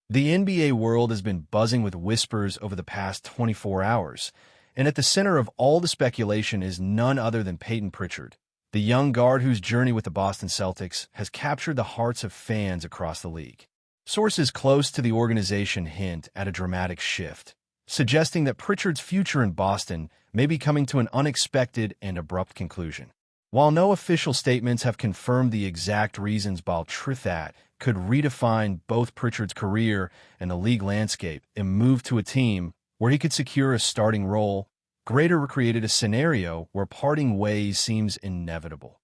The NBA world has been buzzing with whispers over the past 24 hours, and at the center of all the speculation is none other than Peyton Pritchard, the young guard whose journey with the Boston Celtics has captured the hearts of fans across the league. Sources close to the organization hint at a dramatic shift, suggesting that Pritchard's future in Boston may be coming to an unexpected and abrupt conclusion. While no official statements have confirmed the exact reasons Baltrithat could redefine both Pritchard's career and the league landscape and move to a team where he could secure a starting role, Greater created a scenario where parting ways seems inevitable,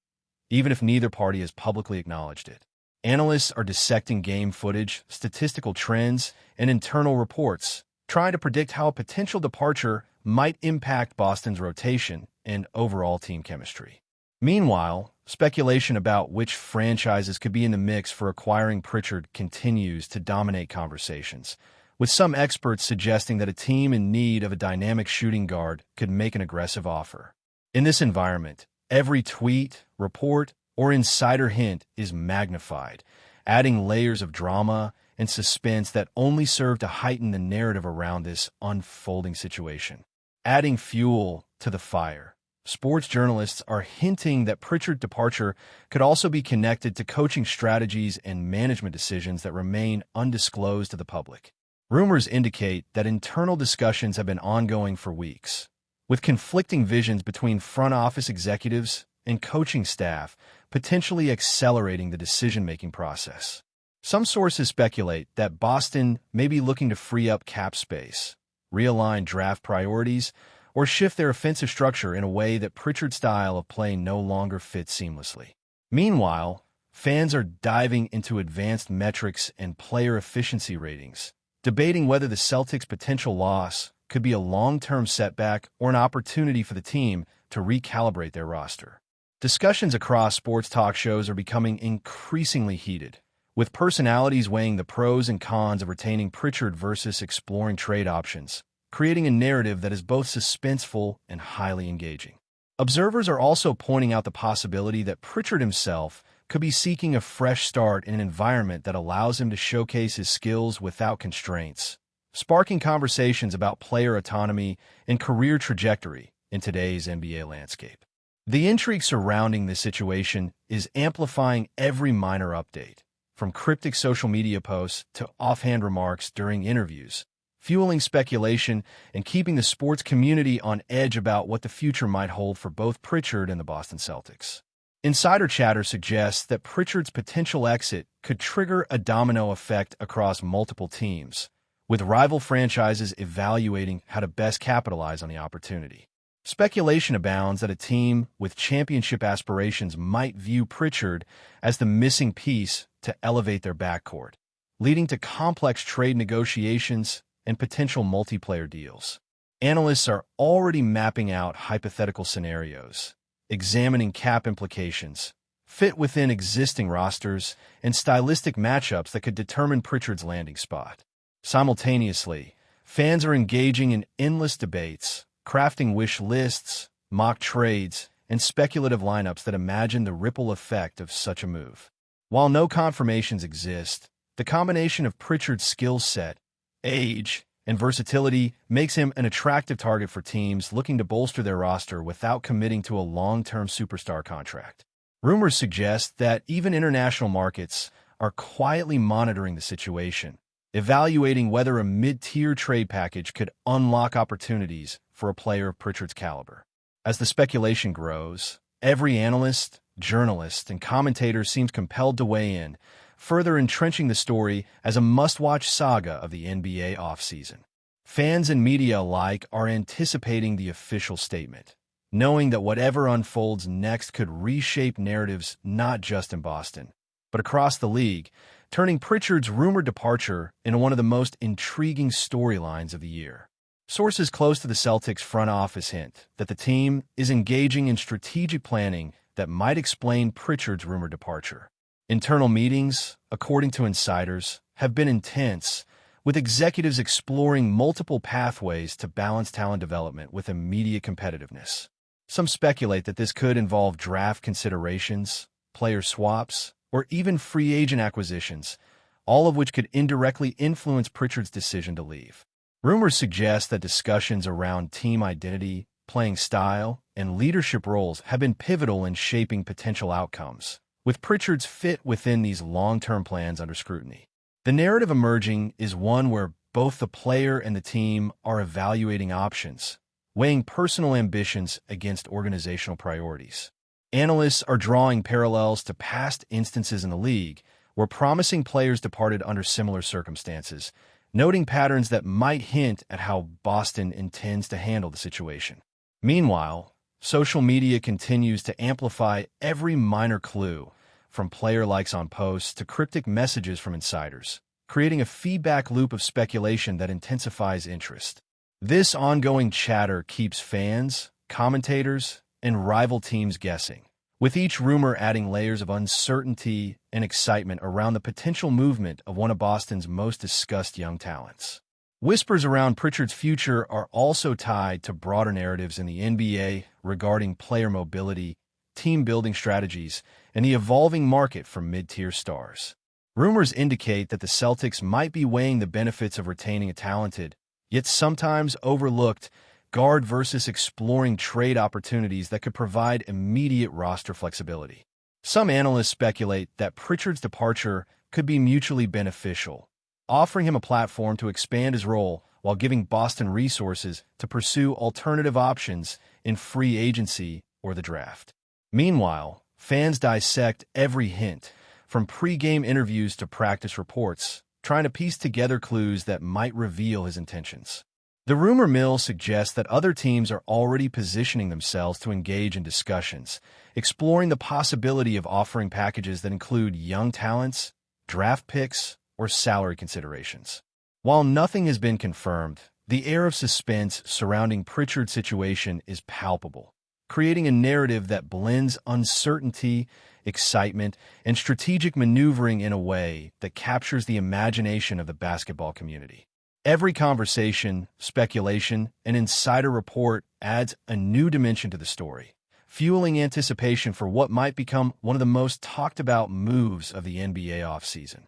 even if neither party has publicly acknowledged it. Analysts are dissecting game footage, statistical trends, and internal reports, trying to predict how a potential departure might impact Boston's rotation and overall team chemistry. Meanwhile, speculation about which franchises could be in the mix for acquiring Pritchard continues to dominate conversations, with some experts suggesting that a team in need of a dynamic shooting guard could make an aggressive offer. In this environment, every tweet, report, or insider hint is magnified, adding layers of drama and suspense that only serve to heighten the narrative around this unfolding situation. Adding fuel to the fire, sports journalists are hinting that Pritchard's departure could also be connected to coaching strategies and management decisions that remain undisclosed to the public. Rumors indicate that internal discussions have been ongoing for weeks, with conflicting visions between front office executives and coaching staff potentially accelerating the decision-making process. Some sources speculate that Boston may be looking to free up cap space, realign draft priorities, or shift their offensive structure in a way that Pritchard's style of play no longer fits seamlessly. Meanwhile, fans are diving into advanced metrics and player efficiency ratings, debating whether the Celtics' potential loss could be a long-term setback or an opportunity for the team to recalibrate their roster. Discussions across sports talk shows are becoming increasingly heated, with personalities weighing the pros and cons of retaining Pritchard versus exploring trade options, creating a narrative that is both suspenseful and highly engaging. Observers are also pointing out the possibility that Pritchard himself could be seeking a fresh start in an environment that allows him to showcase his skills without constraints, sparking conversations about player autonomy and career trajectory in today's NBA landscape. The intrigue surrounding this situation is amplifying every minor update, from cryptic social media posts to offhand remarks during interviews, fueling speculation and keeping the sports community on edge about what the future might hold for both Pritchard and the Boston Celtics. Insider chatter suggests that Pritchard's potential exit could trigger a domino effect across multiple teams, with rival franchises evaluating how to best capitalize on the opportunity. Speculation abounds that a team with championship aspirations might view Pritchard as the missing piece to elevate their backcourt, leading to complex trade negotiations and potential multiplayer deals. Analysts are already mapping out hypothetical scenarios, examining cap implications, fit within existing rosters, and stylistic matchups that could determine Pritchard's landing spot. Simultaneously, fans are engaging in endless debates, crafting wish lists, mock trades, and speculative lineups that imagine the ripple effect of such a move. While no confirmations exist, the combination of Pritchard's skill set, age, and versatility makes him an attractive target for teams looking to bolster their roster without committing to a long-term superstar contract. Rumors suggest that even international markets are quietly monitoring the situation, evaluating whether a mid-tier trade package could unlock opportunities for a player of Pritchard's caliber. As the speculation grows, every analyst, journalist, and commentator seems compelled to weigh in, further entrenching the story as a must-watch saga of the NBA offseason. Fans and media alike are anticipating the official statement, knowing that whatever unfolds next could reshape narratives not just in Boston, but across the league, turning Pritchard's rumored departure into one of the most intriguing storylines of the year. Sources close to the Celtics front office hint that the team is engaging in strategic planning that might explain Pritchard's rumored departure. Internal meetings, according to insiders, have been intense, with executives exploring multiple pathways to balance talent development with immediate competitiveness. Some speculate that this could involve draft considerations, player swaps, or even free agent acquisitions, all of which could indirectly influence Pritchard's decision to leave. Rumors suggest that discussions around team identity, playing style, and leadership roles have been pivotal in shaping potential outcomes, with Pritchard's fit within these long-term plans under scrutiny. The narrative emerging is one where both the player and the team are evaluating options, weighing personal ambitions against organizational priorities. Analysts are drawing parallels to past instances in the league where promising players departed under similar circumstances, noting patterns that might hint at how Boston intends to handle the situation. Meanwhile, social media continues to amplify every minor clue, from player likes on posts to cryptic messages from insiders, creating a feedback loop of speculation that intensifies interest. This ongoing chatter keeps fans, commentators, and rival teams guessing, with each rumor adding layers of uncertainty and excitement around the potential movement of one of Boston's most discussed young talents. Whispers around Pritchard's future are also tied to broader narratives in the NBA regarding player mobility, team-building strategies, and the evolving market for mid-tier stars. Rumors indicate that the Celtics might be weighing the benefits of retaining a talented, yet sometimes overlooked, guard versus exploring trade opportunities that could provide immediate roster flexibility. Some analysts speculate that Pritchard's departure could be mutually beneficial, offering him a platform to expand his role while giving Boston resources to pursue alternative options in free agency or the draft. Meanwhile, fans dissect every hint, from pre-game interviews to practice reports, trying to piece together clues that might reveal his intentions. The rumor mill suggests that other teams are already positioning themselves to engage in discussions, exploring the possibility of offering packages that include young talents, draft picks, or salary considerations. While nothing has been confirmed, the air of suspense surrounding Pritchard's situation is palpable, creating a narrative that blends uncertainty, excitement, and strategic maneuvering in a way that captures the imagination of the basketball community. Every conversation, speculation, and insider report adds a new dimension to the story, fueling anticipation for what might become one of the most talked-about moves of the NBA offseason.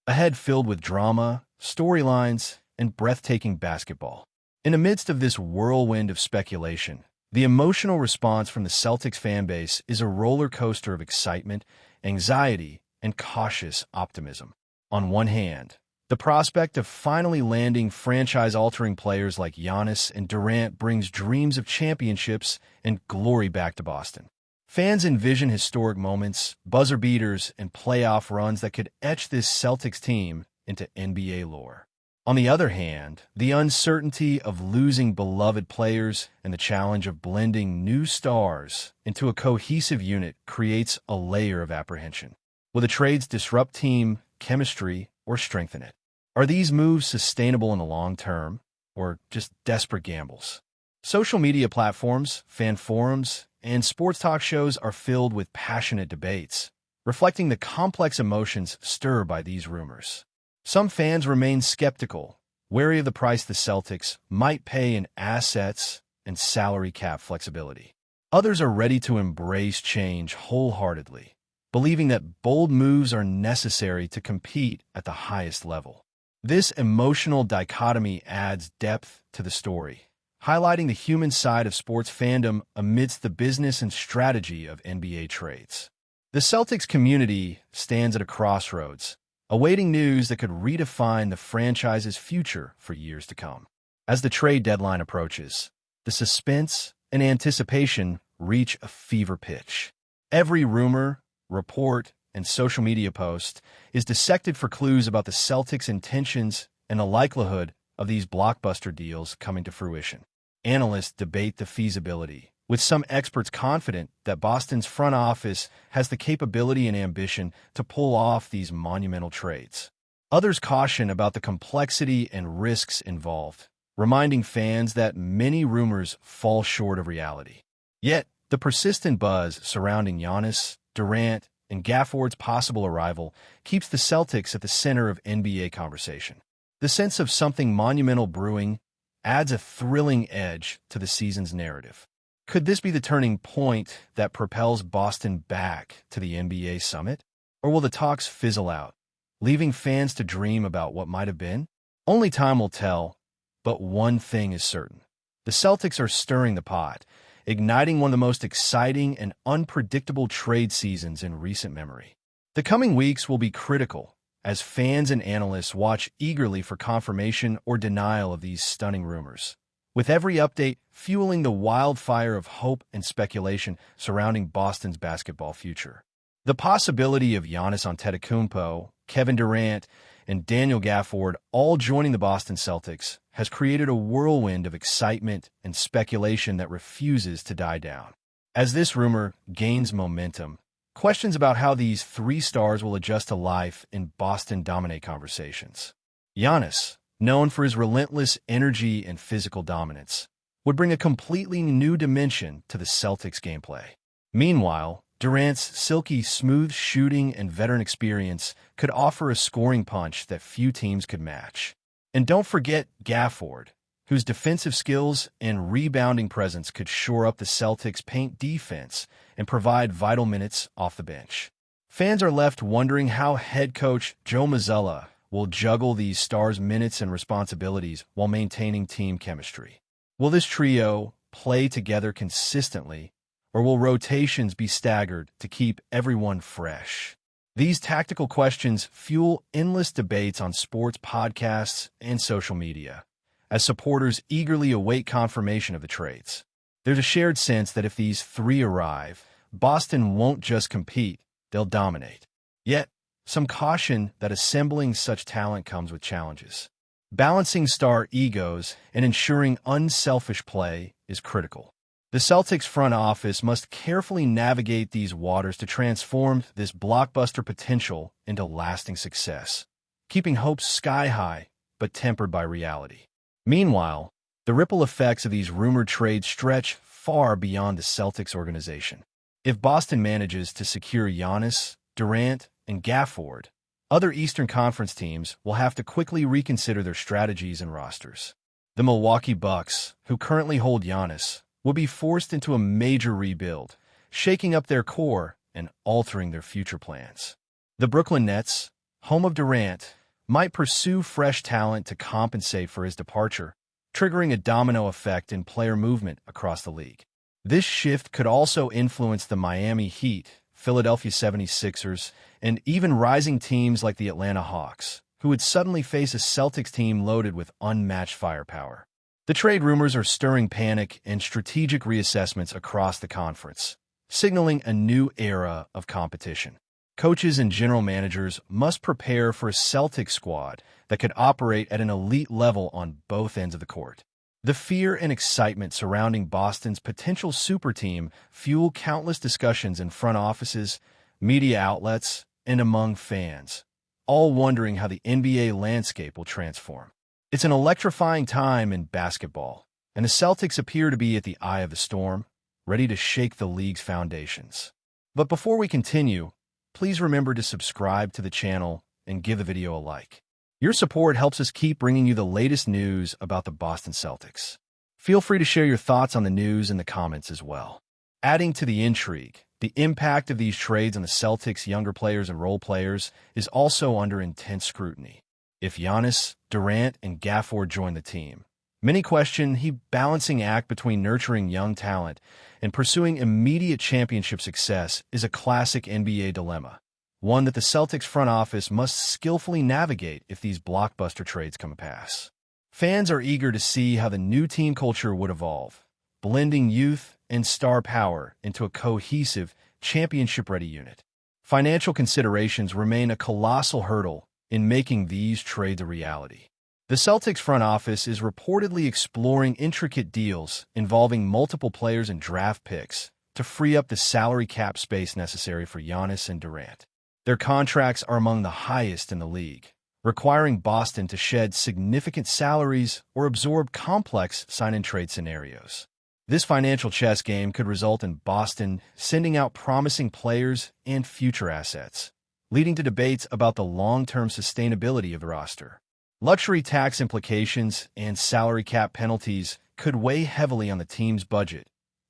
A head filled with drama, storylines, and breathtaking basketball. In the midst of this whirlwind of speculation, the emotional response from the Celtics fan base is a roller coaster of excitement, anxiety, and cautious optimism. On one hand, the prospect of finally landing franchise-altering players like Giannis and Durant brings dreams of championships and glory back to Boston. Fans envision historic moments, buzzer beaters, and playoff runs that could etch this Celtics team into NBA lore. On the other hand, the uncertainty of losing beloved players and the challenge of blending new stars into a cohesive unit creates a layer of apprehension. Will the trades disrupt team chemistry or strengthen it? Are these moves sustainable in the long term, or just desperate gambles? Social media platforms, fan forums, and sports talk shows are filled with passionate debates, reflecting the complex emotions stirred by these rumors. Some fans remain skeptical, wary of the price the Celtics might pay in assets and salary cap flexibility. Others are ready to embrace change wholeheartedly, believing that bold moves are necessary to compete at the highest level. This emotional dichotomy adds depth to the story, highlighting the human side of sports fandom amidst the business and strategy of NBA trades. The Celtics community stands at a crossroads, awaiting news that could redefine the franchise's future for years to come. As the trade deadline approaches, the suspense and anticipation reach a fever pitch. Every rumor, report, and social media post is dissected for clues about the Celtics' intentions and the likelihood of these blockbuster deals coming to fruition. Analysts debate the feasibility, with some experts confident that Boston's front office has the capability and ambition to pull off these monumental trades. Others caution about the complexity and risks involved, reminding fans that many rumors fall short of reality. Yet, the persistent buzz surrounding Giannis, Durant, and Gafford's possible arrival keeps the Celtics at the center of NBA conversation. The sense of something monumental brewing adds a thrilling edge to the season's narrative. Could this be the turning point that propels Boston back to the NBA summit? Or will the talks fizzle out, leaving fans to dream about what might have been? Only time will tell, but one thing is certain. The Celtics are stirring the pot, igniting one of the most exciting and unpredictable trade seasons in recent memory. The coming weeks will be critical, as fans and analysts watch eagerly for confirmation or denial of these stunning rumors, with every update fueling the wildfire of hope and speculation surrounding Boston's basketball future. The possibility of Giannis Antetokounmpo, Kevin Durant, and Daniel Gafford all joining the Boston Celtics has created a whirlwind of excitement and speculation that refuses to die down. As this rumor gains momentum, questions about how these three stars will adjust to life in Boston dominate conversations. Giannis, known for his relentless energy and physical dominance, would bring a completely new dimension to the Celtics' gameplay. Meanwhile, Durant's silky smooth shooting and veteran experience could offer a scoring punch that few teams could match. And don't forget Gafford, whose defensive skills and rebounding presence could shore up the Celtics' paint defense and provide vital minutes off the bench. Fans are left wondering how head coach Joe Mazzulla will juggle these stars' minutes and responsibilities while maintaining team chemistry. Will this trio play together consistently, or will rotations be staggered to keep everyone fresh? These tactical questions fuel endless debates on sports podcasts and social media, as supporters eagerly await confirmation of the trades. There's a shared sense that if these three arrive, Boston won't just compete, they'll dominate. Yet, some caution that assembling such talent comes with challenges. Balancing star egos and ensuring unselfish play is critical. The Celtics front office must carefully navigate these waters to transform this blockbuster potential into lasting success, keeping hopes sky high but tempered by reality. Meanwhile, the ripple effects of these rumored trades stretch far beyond the Celtics organization. If Boston manages to secure Giannis, Durant, and Gafford, other Eastern Conference teams will have to quickly reconsider their strategies and rosters. The Milwaukee Bucks, who currently hold Giannis, will be forced into a major rebuild, shaking up their core and altering their future plans. The Brooklyn Nets, home of Durant, might pursue fresh talent to compensate for his departure, triggering a domino effect in player movement across the league. This shift could also influence the Miami Heat, Philadelphia 76ers, and even rising teams like the Atlanta Hawks, who would suddenly face a Celtics team loaded with unmatched firepower. The trade rumors are stirring panic and strategic reassessments across the conference, signaling a new era of competition. Coaches and general managers must prepare for a Celtics squad that could operate at an elite level on both ends of the court. The fear and excitement surrounding Boston's potential super team fuel countless discussions in front offices, media outlets, and among fans, all wondering how the NBA landscape will transform. It's an electrifying time in basketball, and the Celtics appear to be at the eye of the storm, ready to shake the league's foundations. But before we continue, please remember to subscribe to the channel and give the video a like. Your support helps us keep bringing you the latest news about the Boston Celtics. Feel free to share your thoughts on the news in the comments as well. Adding to the intrigue, the impact of these trades on the Celtics' younger players and role players is also under intense scrutiny. If Giannis, Durant, and Gafford join the team, many question the balancing act between nurturing young talent and pursuing immediate championship success is a classic NBA dilemma, one that the Celtics front office must skillfully navigate if these blockbuster trades come to pass. Fans are eager to see how the new team culture would evolve, blending youth and star power into a cohesive, championship-ready unit. Financial considerations remain a colossal hurdle in making these trades a reality. The Celtics front office is reportedly exploring intricate deals involving multiple players and draft picks to free up the salary cap space necessary for Giannis and Durant. Their contracts are among the highest in the league, requiring Boston to shed significant salaries or absorb complex sign-and-trade scenarios. This financial chess game could result in Boston sending out promising players and future assets, leading to debates about the long-term sustainability of the roster. Luxury tax implications and salary cap penalties could weigh heavily on the team's budget,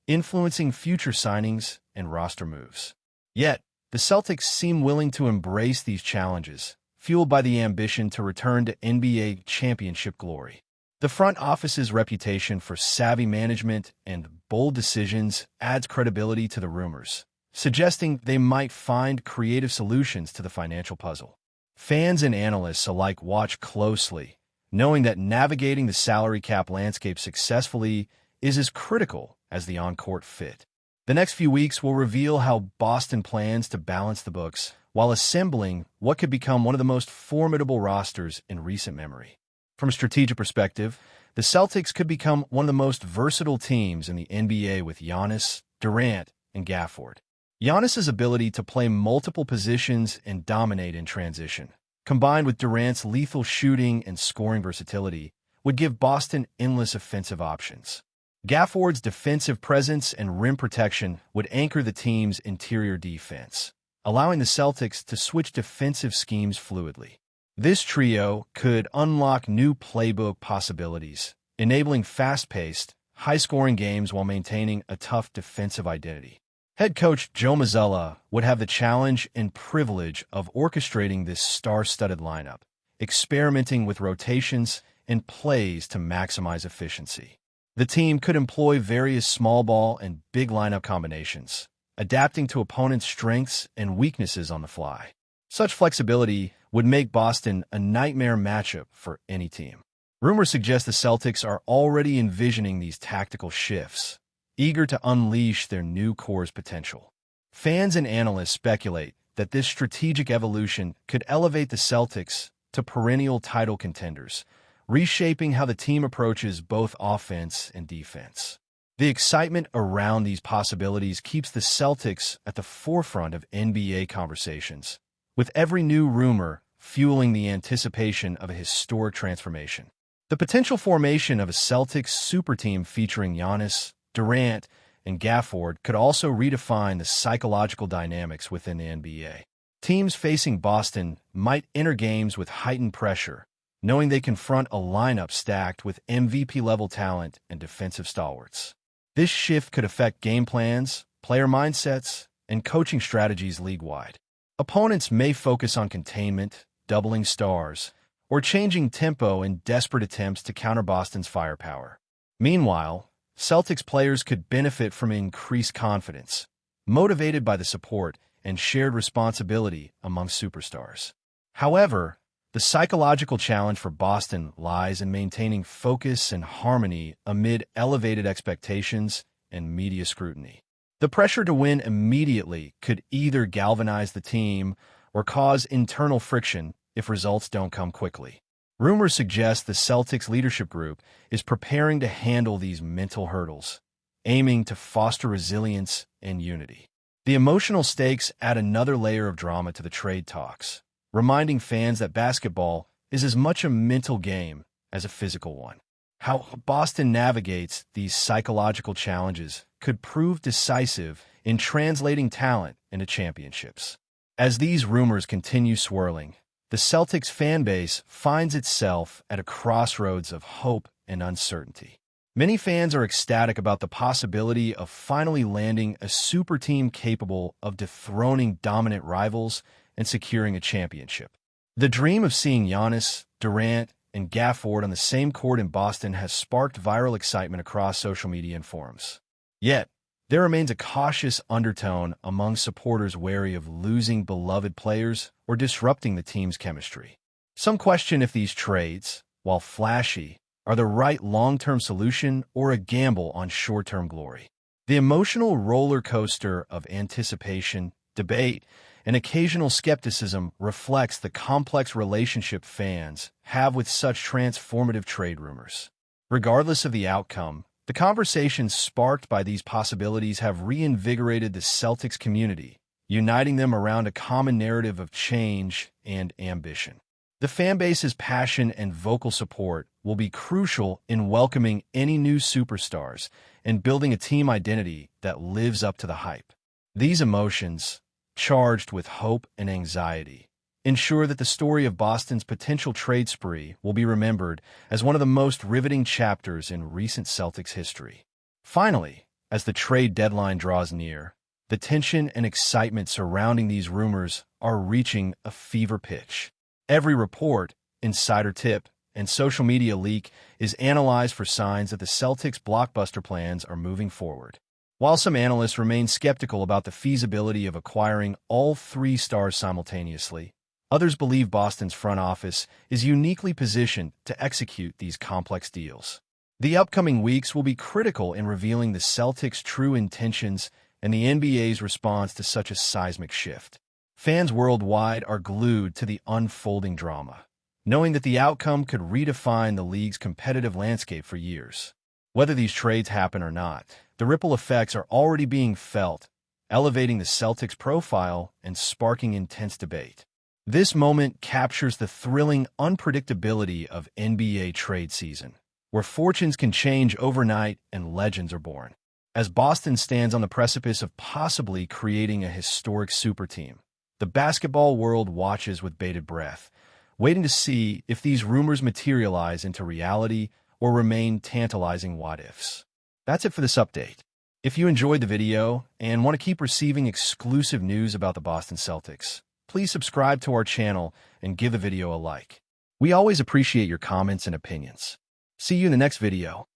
influencing future signings and roster moves. Yet, the Celtics seem willing to embrace these challenges, fueled by the ambition to return to NBA championship glory. The front office's reputation for savvy management and bold decisions adds credibility to the rumors, suggesting they might find creative solutions to the financial puzzle. Fans and analysts alike watch closely, knowing that navigating the salary cap landscape successfully is as critical as the on-court fit. The next few weeks will reveal how Boston plans to balance the books while assembling what could become one of the most formidable rosters in recent memory. From a strategic perspective, the Celtics could become one of the most versatile teams in the NBA with Giannis, Durant, and Gafford. Giannis's ability to play multiple positions and dominate in transition, combined with Durant's lethal shooting and scoring versatility, would give Boston endless offensive options. Gafford's defensive presence and rim protection would anchor the team's interior defense, allowing the Celtics to switch defensive schemes fluidly. This trio could unlock new playbook possibilities, enabling fast-paced, high-scoring games while maintaining a tough defensive identity. Head coach Joe Mazzulla would have the challenge and privilege of orchestrating this star-studded lineup, experimenting with rotations and plays to maximize efficiency. The team could employ various small ball and big lineup combinations, adapting to opponents' strengths and weaknesses on the fly. Such flexibility would make Boston a nightmare matchup for any team. Rumors suggest the Celtics are already envisioning these tactical shifts, eager to unleash their new core's potential. Fans and analysts speculate that this strategic evolution could elevate the Celtics to perennial title contenders, reshaping how the team approaches both offense and defense. The excitement around these possibilities keeps the Celtics at the forefront of NBA conversations, with every new rumor fueling the anticipation of a historic transformation. The potential formation of a Celtics super team featuring Giannis, Durant, and Gafford could also redefine the psychological dynamics within the NBA. Teams facing Boston might enter games with heightened pressure, knowing they confront a lineup stacked with MVP-level talent and defensive stalwarts. This shift could affect game plans, player mindsets, and coaching strategies league-wide. Opponents may focus on containment, doubling stars, or changing tempo in desperate attempts to counter Boston's firepower. Meanwhile, Celtics players could benefit from increased confidence, motivated by the support and shared responsibility among superstars. However, the psychological challenge for Boston lies in maintaining focus and harmony amid elevated expectations and media scrutiny. The pressure to win immediately could either galvanize the team or cause internal friction if results don't come quickly. Rumors suggest the Celtics leadership group is preparing to handle these mental hurdles, aiming to foster resilience and unity. The emotional stakes add another layer of drama to the trade talks, reminding fans that basketball is as much a mental game as a physical one. How Boston navigates these psychological challenges could prove decisive in translating talent into championships. As these rumors continue swirling, the Celtics fan base finds itself at a crossroads of hope and uncertainty. Many fans are ecstatic about the possibility of finally landing a super team capable of dethroning dominant rivals and securing a championship. The dream of seeing Giannis, Durant, and Gafford on the same court in Boston has sparked viral excitement across social media and forums. Yet, there remains a cautious undertone among supporters wary of losing beloved players or disrupting the team's chemistry. Some question if these trades, while flashy, are the right long-term solution or a gamble on short-term glory. The emotional roller coaster of anticipation, debate, and occasional skepticism reflects the complex relationship fans have with such transformative trade rumors. Regardless of the outcome, the conversations sparked by these possibilities have reinvigorated the Celtics community, uniting them around a common narrative of change and ambition. The fanbase's passion and vocal support will be crucial in welcoming any new superstars and building a team identity that lives up to the hype. These emotions, charged with hope and anxiety, ensure that the story of Boston's potential trade spree will be remembered as one of the most riveting chapters in recent Celtics history. Finally, as the trade deadline draws near, the tension and excitement surrounding these rumors are reaching a fever pitch. Every report, insider tip, and social media leak is analyzed for signs that the Celtics' blockbuster plans are moving forward. While some analysts remain skeptical about the feasibility of acquiring all three stars simultaneously, others believe Boston's front office is uniquely positioned to execute these complex deals. The upcoming weeks will be critical in revealing the Celtics' true intentions and the NBA's response to such a seismic shift. Fans worldwide are glued to the unfolding drama, knowing that the outcome could redefine the league's competitive landscape for years. Whether these trades happen or not, the ripple effects are already being felt, elevating the Celtics' profile and sparking intense debate. This moment captures the thrilling unpredictability of NBA trade season, where fortunes can change overnight and legends are born. As Boston stands on the precipice of possibly creating a historic super team, the basketball world watches with bated breath, waiting to see if these rumors materialize into reality or remain tantalizing what-ifs. That's it for this update. If you enjoyed the video and want to keep receiving exclusive news about the Boston Celtics, please subscribe to our channel and give the video a like. We always appreciate your comments and opinions. See you in the next video.